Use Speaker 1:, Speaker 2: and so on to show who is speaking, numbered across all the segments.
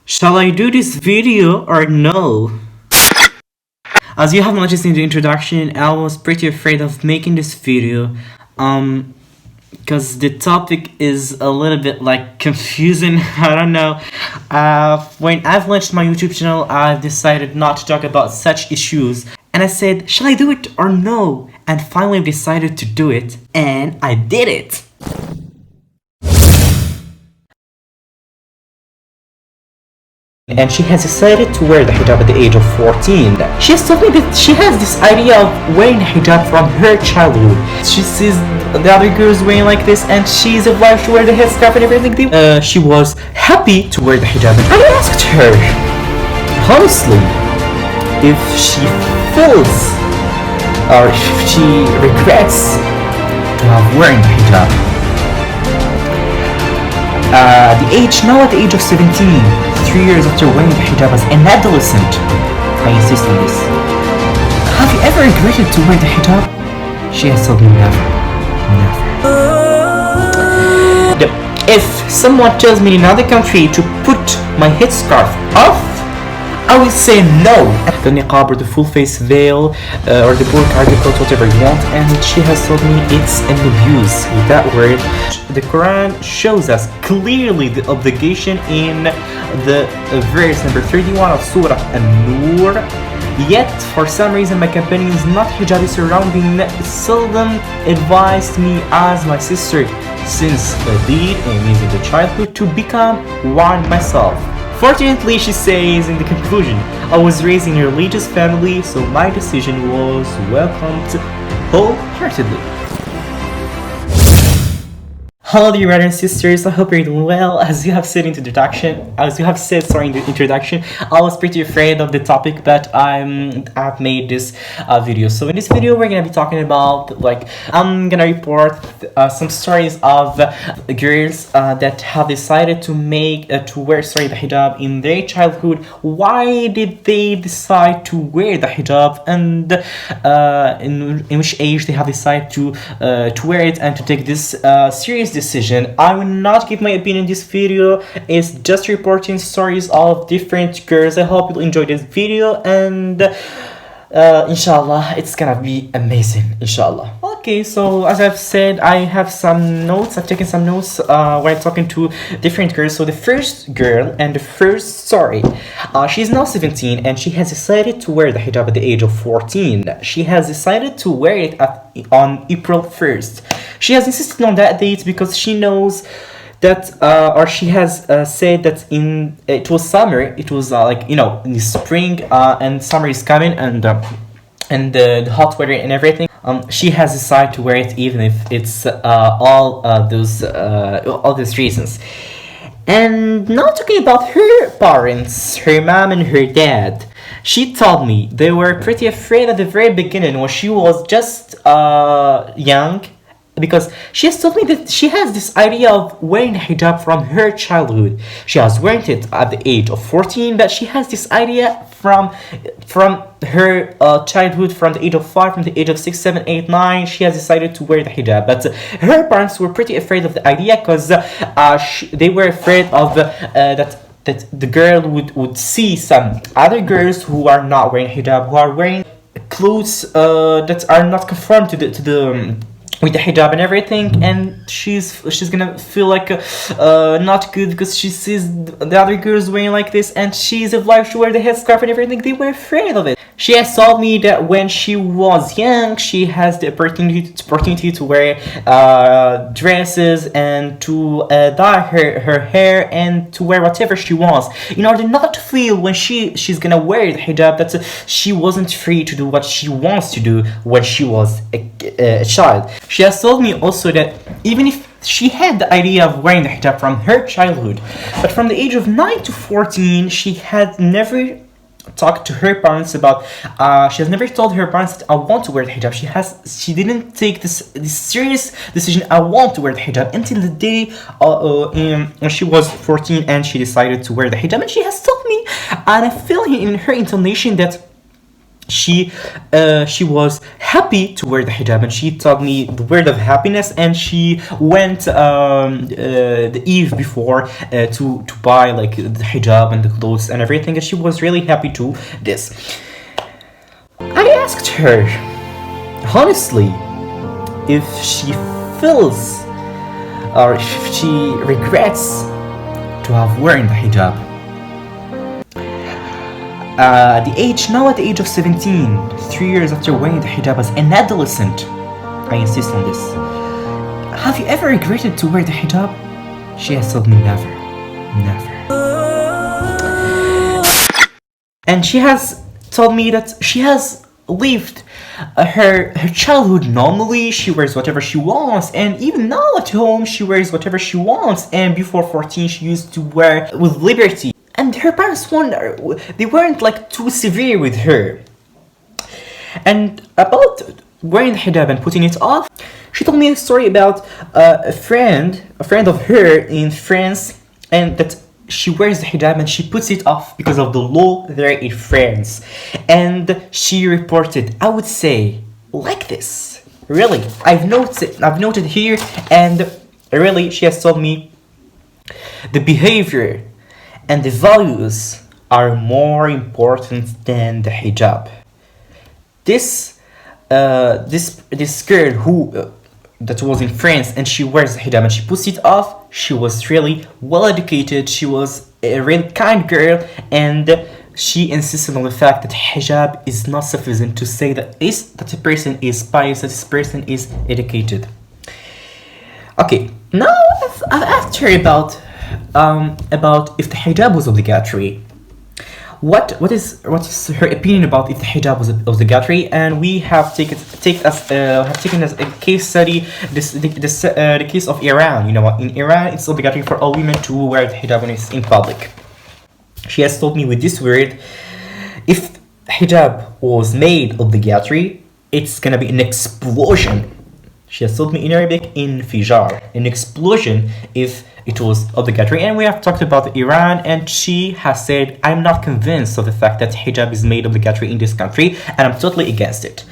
Speaker 1: Shall I do this video or no? As you have noticed in the introduction, I was pretty afraid of making this video, because the topic is a little bit like confusing. I don't know. When I've launched my YouTube channel, I've decided not to talk about such issues, and I said, shall I do it or no? And finally decided to do it, and I did it. And she has decided to wear the hijab at the age of 14. She has told me that she has this idea of wearing the hijab from her childhood. She sees the other girls wearing like this and she's obliged to wear the headscarf and everything. She was happy to wear the hijab. I asked her, honestly, if she feels or if she regrets wearing the hijab. At the age of 17, 3 years after wearing the hijab as an adolescent, I insist on this. Have you ever regretted to wear the hijab? She has told me never. If someone tells me in another country to put my headscarf off, I will say no. The niqab or the full face veil or the burqa or the coat, whatever you want, and she has told me it's an abuse with that word. The Quran shows us clearly the obligation in the verse number 31 of Surah An-Nur. Yet, for some reason, my companions, not hijabi surrounding, seldom advised me as my sister since I did in the childhood to become one myself. Fortunately, she says in the conclusion, I was raised in a religious family, so my decision was welcomed wholeheartedly. Hello dear brothers and sisters, I hope you're doing well. As you have said in the introduction, I was pretty afraid of the topic, but I've made this video. So in this video, we're gonna be talking about, I'm gonna report some stories of girls that have decided to wear the hijab in their childhood. Why did they decide to wear the hijab, and in which age they have decided to wear it and to take this serious decision. I will not give my opinion in this video. It's just reporting stories of different girls. I hope you'll enjoy this video, and inshallah it's gonna be amazing, inshallah. Okay, so as I've said, I have some notes. I've taken some notes while talking to different girls. So the first girl and the first story, she's now 17 and she has decided to wear the hijab at the age of 14. She has decided to wear it on April 1st. She has insisted on that date because she knows that, or she has said that it was summer. It was in the spring, and summer is coming, and the hot weather and everything. She has decided to wear it even if it's all those reasons. And now talking about her parents, her mom and her dad. She told me they were pretty afraid at the very beginning when she was just young, because she has told me that she has this idea of wearing hijab from her childhood. She has worn it at the age of 14, but she has this idea from her childhood, from the age of 5, from the age of 6, 7, 8, 9. She has decided to wear the hijab, but her parents were pretty afraid of the idea because they were afraid of that the girl would see some other girls who are not wearing hijab, who are wearing clothes that are not conformed to the with the hijab and everything, and she's gonna feel like not good because she sees the other girls wearing like this, and she's obliged to wear the headscarf and everything. They were afraid of it. She has told me that when she was young, she has the opportunity to wear dresses and to dye her hair and to wear whatever she wants, in order not to feel when she's gonna wear the hijab that she wasn't free to do what she wants to do when she was a child. She has told me also that even if she had the idea of wearing the hijab from her childhood, but from the age of 9 to 14, she had never talked to her parents about, she has never told her parents that I want to wear the hijab. She didn't take this serious decision, I want to wear the hijab, until the day when she was 14 and she decided to wear the hijab. And she has told me, and I feel in her intonation that she was happy to wear the hijab, and she told me the word of happiness, and she went the eve before to buy like the hijab and the clothes and everything, and she was really happy to this. I asked her honestly if she feels or if she regrets to have worn the hijab. At the age of 17, 3 years after wearing the hijab as an adolescent, I insist on this. Have you ever regretted to wear the hijab? She has told me never. And she has told me that she has lived her childhood normally. She wears whatever she wants, and even now at home she wears whatever she wants, and before 14 she used to wear with liberty. And her parents weren't like too severe with her. And about wearing the hijab and putting it off, she told me a story about a friend of her in France, and that she wears the hijab and she puts it off because of the law there in France. And she reported, I would say, like this. Really, I've noted here, and really, she has told me the behavior and the values are more important than the hijab. This girl who that was in France, and she wears the hijab and she puts it off, she was really well educated, she was a really kind girl, and she insisted on the fact that hijab is not sufficient to say that a person is pious, that this person is educated. Okay, now I've asked her about if the hijab was obligatory. What is her opinion about if the hijab was obligatory? And we have taken as a case study the case of Iran. You know what? In Iran, it's obligatory for all women to wear the hijab when it's in public. She has told me with this word, if hijab was made obligatory, it's gonna be an explosion. She has told me in Arabic, infijar, an explosion if it was obligatory. And we have talked about Iran, and she has said, I'm not convinced of the fact that hijab is made obligatory in this country, and I'm totally against it.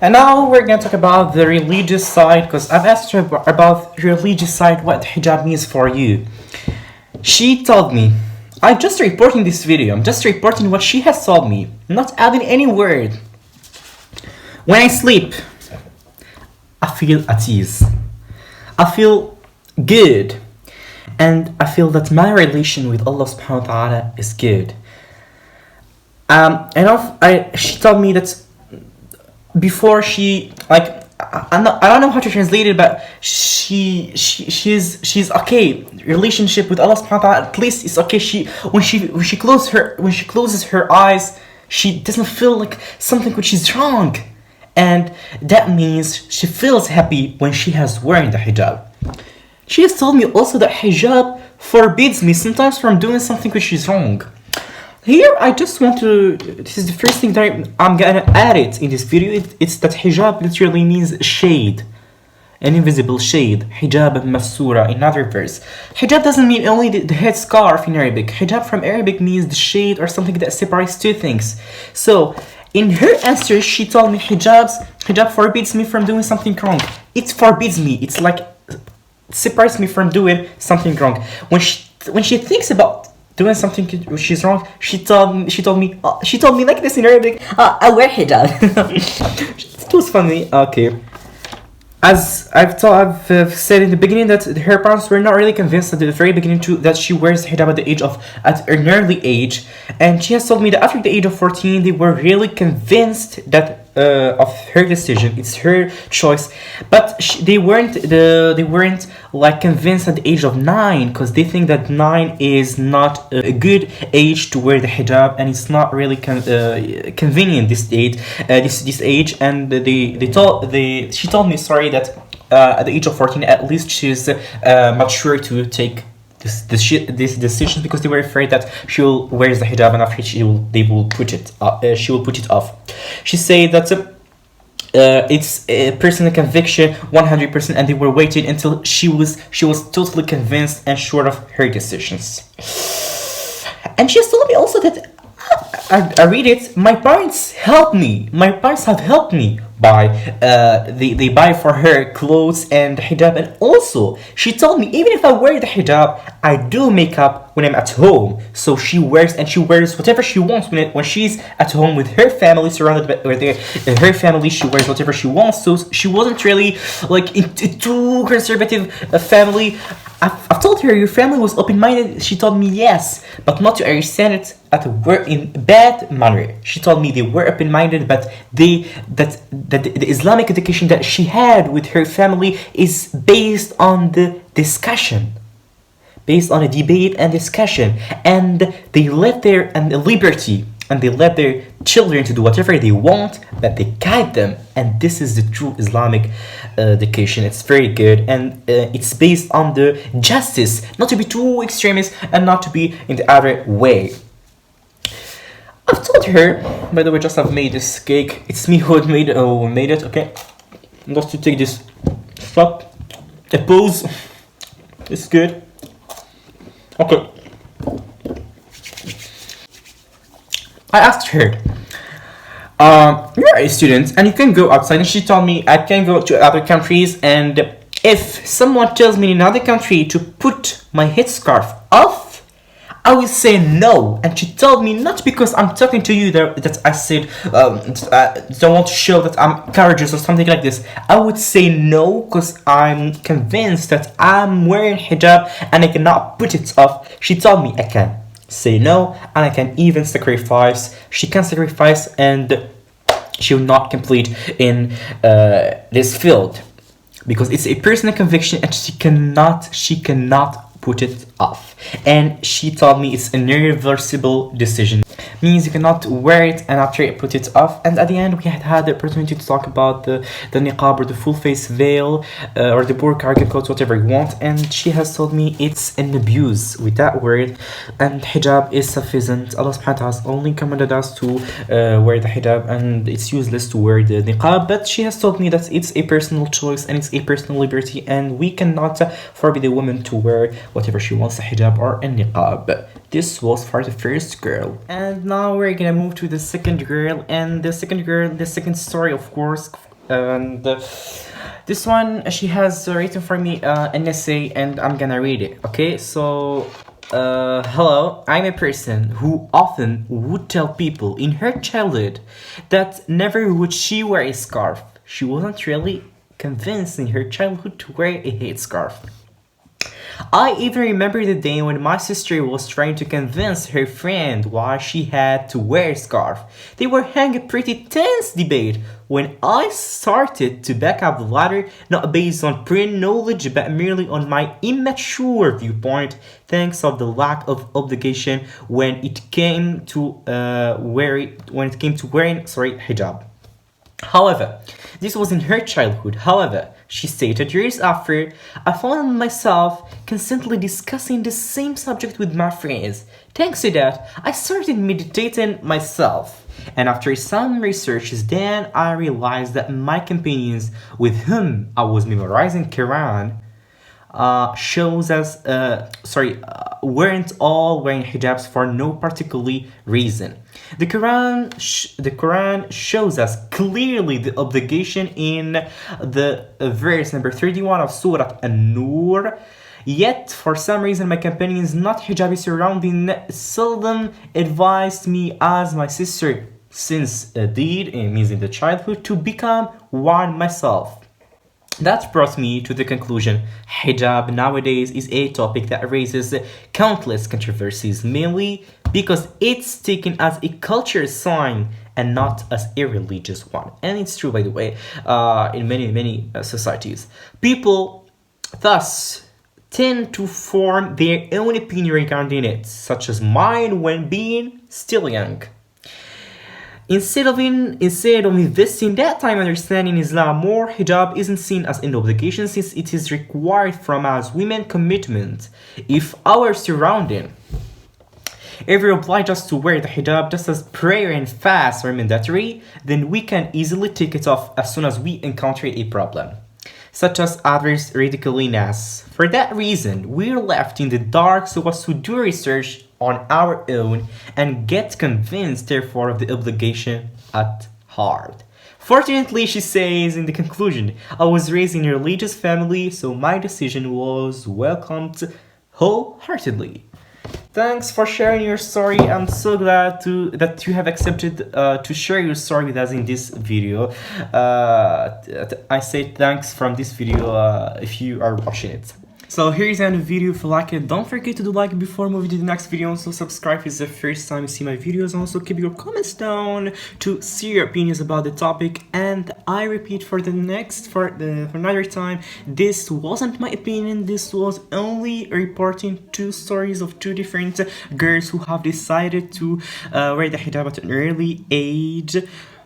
Speaker 1: And now we're going to talk about the religious side, because I've asked her about the religious side, what hijab means for you. She told me, I'm just reporting this video, I'm just reporting what she has told me, not adding any word. When I sleep, I feel at ease. I feel good. And I feel that my relation with Allah subhanahu wa ta'ala is good. She told me that before she, like, I don't know how to translate it, but she's okay. Relationship with Allah subhanahu wa ta'ala, at least it's okay. When she closes her eyes, she doesn't feel like something which is wrong. And that means she feels happy when she has wearing the hijab. She has told me also that hijab forbids me sometimes from doing something which is wrong. Here, I just want to, this is the first thing that I'm gonna add it in this video. It's that hijab literally means shade, an invisible shade. Hijab masura in other verse. Hijab doesn't mean only the headscarf in Arabic. Hijab from Arabic means the shade or something that separates two things. So, in her answer, she told me hijab forbids me from doing something wrong. It forbids me. It's like separates me from doing something wrong. When she thinks about doing something which is wrong, she told me like this in Arabic. I wear hijab. It was funny. Okay. As I've said in the beginning that her parents were not really convinced at the very beginning that she wears hijab at an early age, and she has told me that after the age of 14 they were really convinced that of her decision. It's her choice, but they weren't like convinced at the age of 9, because they think that 9 is not a good age to wear the hijab, and it's not really convenient this age. And she told me, sorry, that at the age of 14 at least she's mature to take this decision, because they were afraid that she will wear the hijab and after she will put it off. She said that it's a personal conviction 100%, and they were waiting until she was totally convinced and sure of her decisions. And she has told me also that I read it. My parents help me. My parents have helped me by they buy for her clothes and hijab, and also she told me even if I wear the hijab, I do makeup when I'm at home. So she wears whatever she wants when she's at home with her family, surrounded by her family. She wears whatever she wants. So she wasn't really like a too conservative family. I've told her your family was open-minded. She told me yes, but not to understand it in bad manner. She told me they were open-minded, but the Islamic education that she had with her family is based on the discussion, based on a debate and discussion, and they let their liberty, and they let their children to do whatever they want, but they guide them. And this is the true Islamic education. It's very good, and it's based on the justice, not to be too extremist and not to be in the other way. I've told her, by the way, just I've made this cake. It's me who made it, okay? Just to take this stop, a pause. It's good. Okay. I asked her, you're a student and you can go outside, and she told me I can go to other countries, and if someone tells me in another country to put my headscarf off, I will say no. And she told me not because I'm talking to you that I said I don't want to show that I'm courageous or something like this. I would say no because I'm convinced that I'm wearing hijab and I cannot put it off. She told me I can say no, and I can even sacrifice. She can sacrifice, and she will not complete in this field because it's a personal conviction, and she cannot put it off. And she told me it's an irreversible decision. Means you cannot wear it and after you put it off. And at the end, we had the opportunity to talk about the niqab or the full face veil or the burqa, coat, whatever you want. And she has told me it's an abuse with that word, and hijab is sufficient. Allah subhanahu wa ta'ala has only commanded us to wear the hijab, and it's useless to wear the niqab. But she has told me that it's a personal choice and it's a personal liberty, and we cannot forbid a woman to wear whatever she wants, a hijab or a niqab. This was for the first girl. And now we're gonna move to the second girl. And the second story, of course. And this one, she has written for me an essay, and I'm gonna read it. Okay, so hello, I'm a person who often would tell people in her childhood that never would she wear a scarf. She wasn't really convinced in her childhood to wear a headscarf. I even remember the day when my sister was trying to convince her friend why she had to wear a scarf. They were having a pretty tense debate when I started to back up the latter, not based on pre-knowledge but merely on my immature viewpoint, thanks of the lack of obligation when it came to wearing hijab. However, this was in her childhood. However, she stated, years after, I found myself constantly discussing the same subject with my friends. Thanks to that, I started meditating myself. And after some researches, then I realized that my companions with whom I was memorizing Quran weren't all wearing hijabs for no particular reason. The Quran shows us clearly the obligation in the verse number 31 of Surah An-Nur. Yet, for some reason, my companions not hijabi surrounding seldom advised me as my sister since did, means in the childhood, to become one myself. That brought me to the conclusion, hijab nowadays is a topic that raises countless controversies, mainly because it's taken as a culture sign and not as a religious one. And it's true, by the way, in many societies. People thus tend to form their own opinion regarding it, such as mine when being still young. Instead of investing that time understanding Islam more, hijab isn't seen as an obligation since it is required from us women commitment. If our surrounding ever oblige us to wear the hijab just as prayer and fast are mandatory, then we can easily take it off as soon as we encounter a problem. such as others' ridiculousness. For that reason, we're left in the dark so as to do research on our own and get convinced therefore of the obligation at heart. Fortunately, she says in the conclusion, I was raised in a religious family, so my decision was welcomed wholeheartedly. Thanks for sharing your story. I'm so glad that you have accepted to share your story with us in this video. I say thanks from this video if you are watching it. So here's the end of the video. If you like it, don't forget to do like before moving to the next video. Also subscribe if it's the first time you see my videos. And also keep your comments down to see your opinions about the topic. And I repeat for another time, this wasn't my opinion. This was only reporting two stories of two different girls who have decided to wear the hijab at an early age.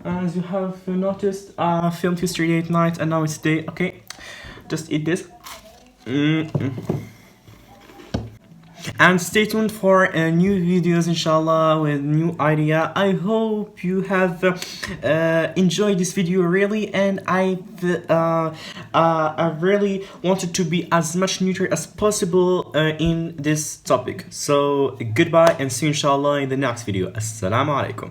Speaker 1: As you have noticed, I filmed yesterday at night and now it's day. Okay, just eat this. And stay tuned for new videos, inshallah, with new idea. I hope you have enjoyed this video really, and I really wanted to be as much neutral as possible in this topic. So goodbye and see you inshallah in the next video. Assalamu alaikum.